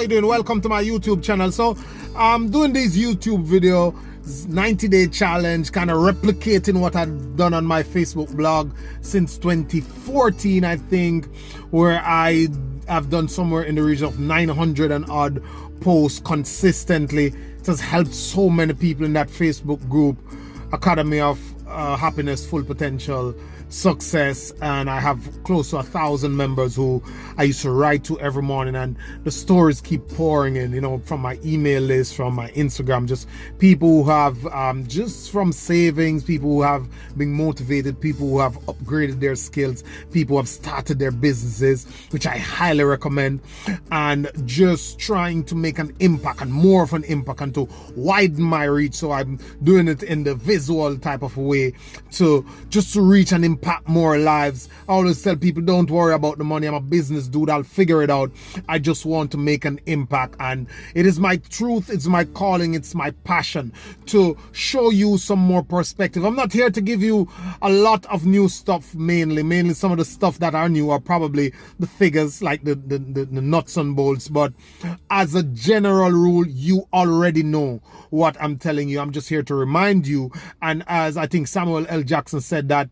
you doing? Welcome to my YouTube channel. So I'm doing this YouTube video 90-day challenge, kind of replicating what I've done on my Facebook blog since 2014, I think, where I have done somewhere in the region of 900 and odd posts consistently. It has helped so many people in that Facebook group, Academy of Happiness, Full Potential, Success, and I have close to 1,000 members who I used to write to every morning, and the stories keep pouring in, you know, from my email list, from my Instagram, just people who have just from savings, people who have been motivated, people who have upgraded their skills, people who have started their businesses, which I highly recommend, and just trying to make an impact and more of an impact and to widen my reach. So I'm doing it in the visual type of a way to just to reach and impact more lives. I always tell people, don't worry about the money. I'm a business dude. I'll figure it out. I just want to make an impact, and it is my truth. It's my calling. It's my passion to show you some more perspective. I'm not here to give you a lot of new stuff. Mainly some of the stuff that are new are probably the figures, like the nuts and bolts, but as a general rule, you already know what I'm telling you. I'm just here to remind you, and as I think Samuel L. Jackson said, that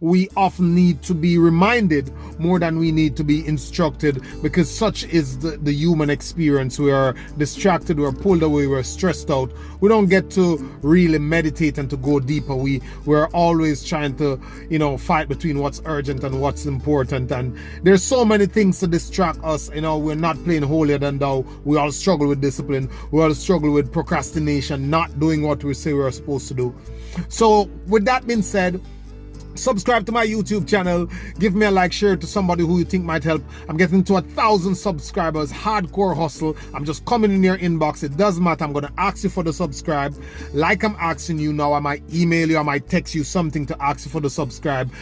we often need to be reminded more than we need to be instructed, because such is the human experience. We are distracted, we're pulled away, we're stressed out. We don't get to really meditate and to go deeper. We're always trying to, you know, fight between what's urgent and what's important, and there's so many things to distract us. You know, we're not playing holier than thou. We all struggle with discipline. We all struggle with procrastination, not doing what we say we're supposed to do. So with that being said, subscribe to my YouTube channel, give me a like, share it to somebody who you think might help. I'm getting to 1,000 subscribers, hardcore hustle. I'm just coming in your inbox. It doesn't matter. I'm going to ask you for the subscribe. Like I'm asking you now, I might email you, I might text you something to ask you for the subscribe.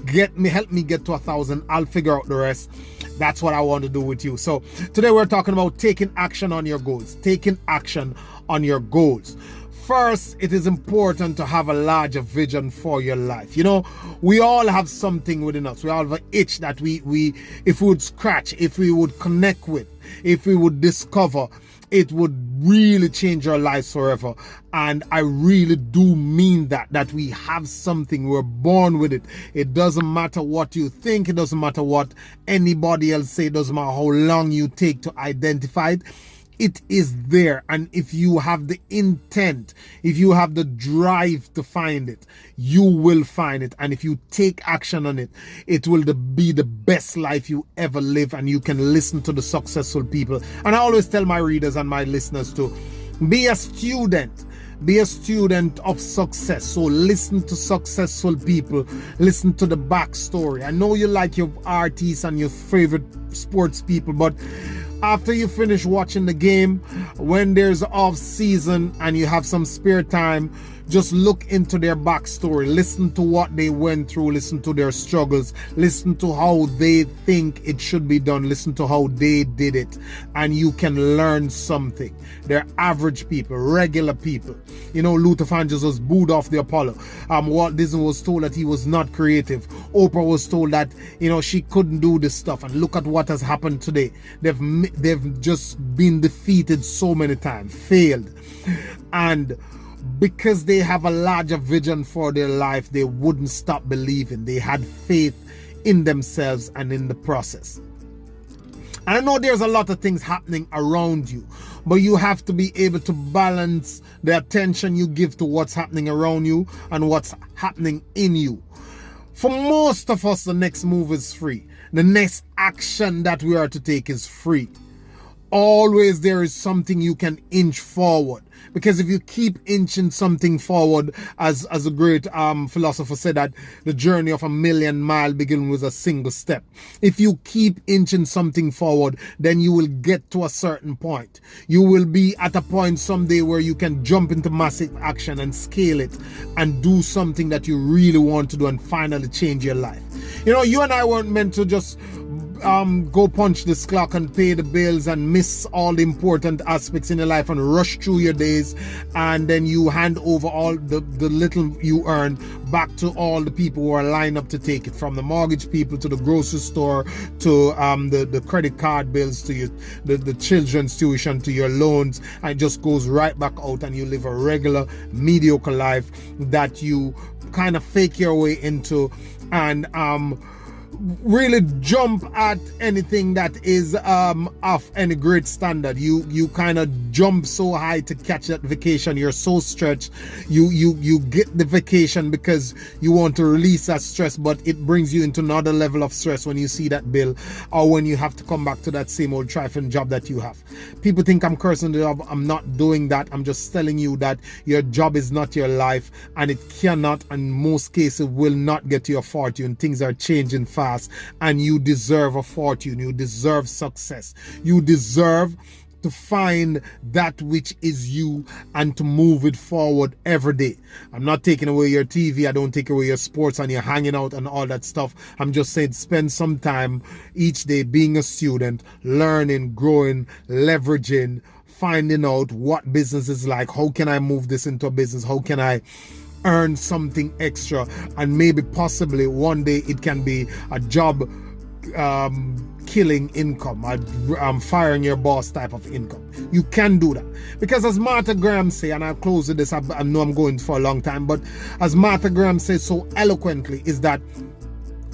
Help me get to 1,000. I'll figure out the rest. That's what I want to do with you. So today we're talking about taking action on your goals. Taking action on your goals. First, it is important to have a larger vision for your life. You know, we all have something within us. We all have an itch that we if we would scratch, if we would connect with, if we would discover, it would really change our lives forever. And I really do mean that we have something. We're born with it. It doesn't matter what you think. It doesn't matter what anybody else say. It doesn't matter how long you take to identify it. It is there, and if you have the intent, if you have the drive to find it, you will find it. And if you take action on it, it will be the best life you ever live, and you can listen to the successful people. And I always tell my readers and my listeners to be a student. Be a student of success. So listen to successful people. Listen to the backstory. I know you like your artists and your favorite sports people, but after you finish watching the game, when there's off season and you have some spare time, just look into their backstory. Listen to what they went through. Listen to their struggles. Listen to how they think it should be done. Listen to how they did it. And you can learn something. They're average people, regular people. You know, Luther Vandross was booed off the Apollo. Walt Disney was told that he was not creative. Oprah was told that, you know, she couldn't do this stuff. And look at what has happened today. They've just been defeated so many times, failed. And because they have a larger vision for their life, they wouldn't stop believing. They had faith in themselves and in the process. And I know there's a lot of things happening around you, but you have to be able to balance the attention you give to what's happening around you and what's happening in you. For most of us, the next move is free. The next action that we are to take is free. Always there is something you can inch forward, because if you keep inching something forward, as a great philosopher said, that the journey of 1,000,000 miles begins with a single step. If you keep inching something forward, then you will get to a certain point. You will be at a point someday where you can jump into massive action and scale it and do something that you really want to do and finally change your life. You know, you and I weren't meant to just go punch this clock and pay the bills and miss all the important aspects in your life and rush through your days, and then you hand over all the little you earn back to all the people who are lined up to take it, from the mortgage people to the grocery store to the credit card bills to the children's tuition to your loans, and it just goes right back out, and you live a regular mediocre life that you kind of fake your way into, and really jump at anything that is of any great standard. You kind of jump so high to catch that vacation. You're so stretched. You get the vacation because you want to release that stress, but it brings you into another level of stress when you see that bill, or when you have to come back to that same old trifling job that you have. People think I'm cursing the job. I'm not doing that. I'm just telling you that your job is not your life, and it cannot, in most cases, will not get you a fortune. Things are changing fast, and you deserve a fortune. You deserve success. You deserve to find that which is you and to move it forward every day. I'm not taking away your TV. I don't take away your sports and your hanging out and all that stuff. I'm just saying spend some time each day being a student, learning, growing, leveraging, finding out what business is like. How can I move this into a business? How can I earn something extra? And maybe possibly one day it can be a job killing income, firing your boss type of income. You can do that, because as Marthe Graham say, and I'll close with this, I know I'm going for a long time, but as Marthe Graham says so eloquently, is that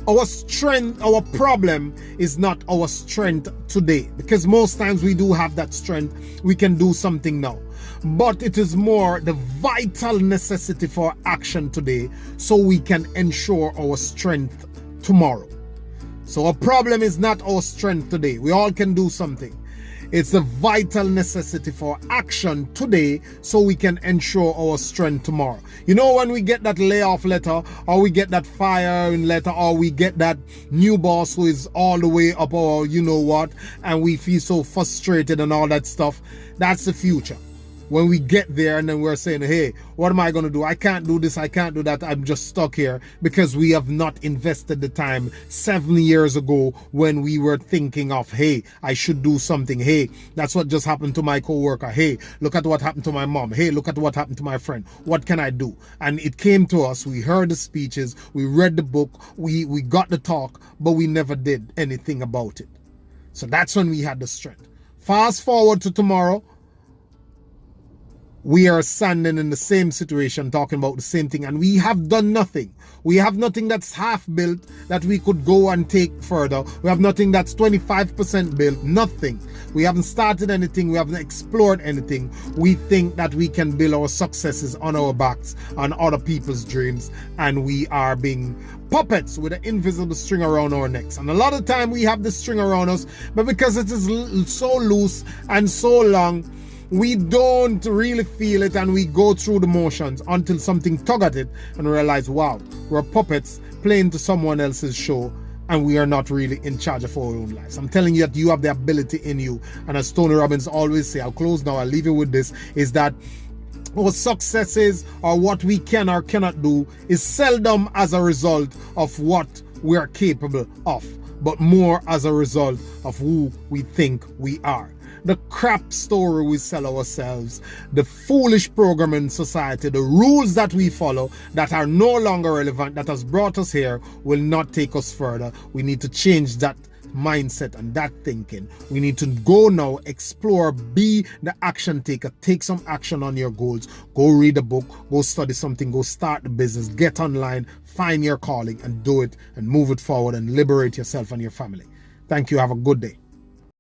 our strength, our problem is not our strength today, because most times we do have that strength. We can do something now, but it is more the vital necessity for action today, so we can ensure our strength tomorrow. So our problem is not our strength today. We all can do something. It's the vital necessity for action today, so we can ensure our strength tomorrow. You know, when we get that layoff letter, or we get that firing letter, or we get that new boss who is all the way up, or you know what, and we feel so frustrated and all that stuff, that's the future. When we get there and then we're saying, hey, what am I going to do? I can't do this. I can't do that. I'm just stuck here, because we have not invested the time 7 years ago when we were thinking of, hey, I should do something. Hey, that's what just happened to my coworker. Hey, look at what happened to my mom. Hey, look at what happened to my friend. What can I do? And it came to us. We heard the speeches. We read the book. We got the talk, but we never did anything about it. So that's when we had the strength. Fast forward to tomorrow. We are standing in the same situation, talking about the same thing, and we have done nothing. We have nothing that's half built that we could go and take further. We have nothing that's 25% built, nothing. We haven't started anything. We haven't explored anything. We think that we can build our successes on our backs, on other people's dreams, and we are being puppets with an invisible string around our necks. And a lot of time we have the string around us, but because it is so loose and so long, we don't really feel it, and we go through the motions until something tug at it and realize, wow, we're puppets playing to someone else's show, and we are not really in charge of our own lives. I'm telling you that you have the ability in you. And as Tony Robbins always say, I'll close now, I'll leave you with this, is that our successes, or what we can or cannot do, is seldom as a result of what we are capable of, but more as a result of who we think we are. The crap story we sell ourselves, the foolish program in society, the rules that we follow that are no longer relevant, that has brought us here, will not take us further. We need to change that mindset and that thinking. We need to go now, explore, be the action taker, take some action on your goals. Go read a book, go study something, go start the business, get online, find your calling and do it, and move it forward and liberate yourself and your family. Thank you. Have a good day.